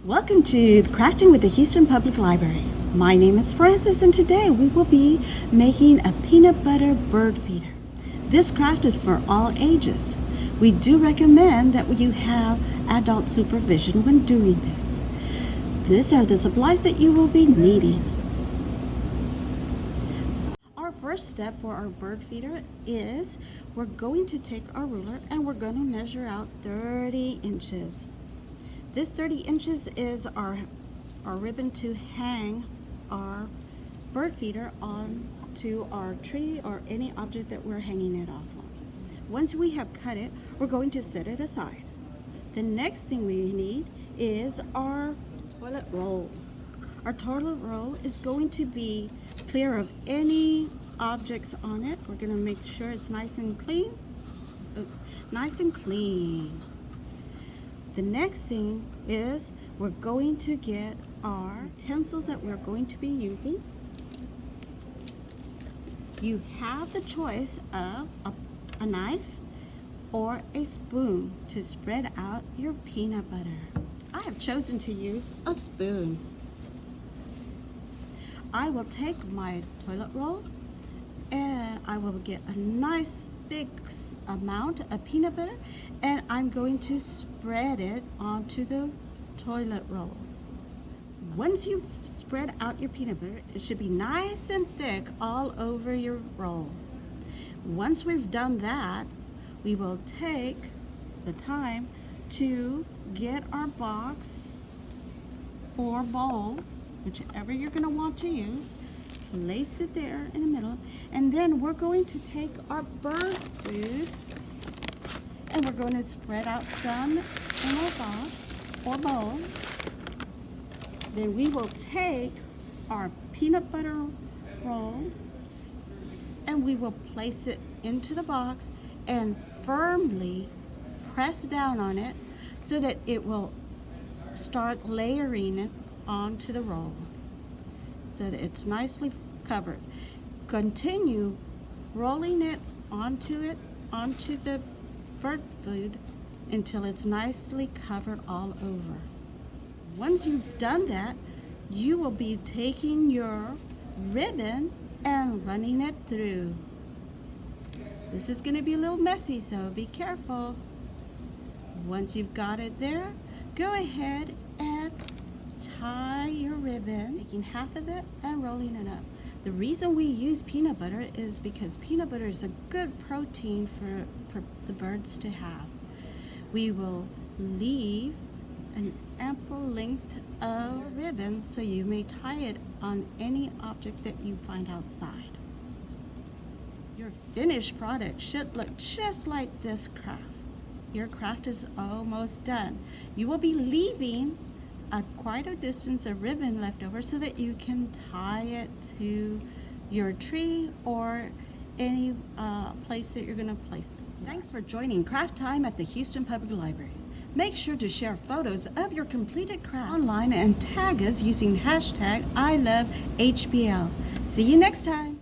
Welcome to Crafting with the Houston Public Library. My name is Frances, and today we will be making a peanut butter bird feeder. This craft is for all ages. We do recommend that you have adult supervision when doing this. These are the supplies that you will be needing. Our first step for our bird feeder is we're going to take our ruler and we're going to measure out 30 inches. This 30 inches is our ribbon to hang our bird feeder on to our tree or any object that we're hanging it off on. Once we have cut it, we're going to set it aside. The next thing we need is our toilet roll. Our toilet roll is going to be clear of any objects on it. We're going to make sure it's nice and clean. Nice and clean. The next thing is we're going to get our utensils that we're going to be using. You have the choice of a knife or a spoon to spread out your peanut butter. I have chosen to use a spoon. I will take my toilet roll and I will get a nice big amount of peanut butter and I'm going to spread it onto the toilet roll. Once you've spread out your peanut butter, it should be nice and thick all over your roll. Once we've done that, we will take the time to get our box or bowl, whichever you're going to want to use, place it there in the middle, and then we're going to take our bird food and we're going to spread out some in our box or bowl. Then we will take our peanut butter roll and we will place it into the box and firmly press down on it so that it will start layering it onto the roll so that it's nicely covered. Continue rolling it onto the bird's food until it's nicely covered all over. Once you've done that, you will be taking your ribbon and running it through. This is going to be a little messy, so be careful. Once you've got it there, go ahead and tie your ribbon, taking half of it and rolling it up. The reason we use peanut butter is because peanut butter is a good protein for the birds to have. We will leave an ample length of ribbon so you may tie it on any object that you find outside. Your finished product should look just like this craft. Your craft is almost done. You will be leaving quite a distance of ribbon left over so that you can tie it to your tree or any place that you're going to place it. Thanks for joining Craft Time at the Houston Public Library. Make sure to share photos of your completed craft online and tag us using hashtag #ILoveHPL. See you next time.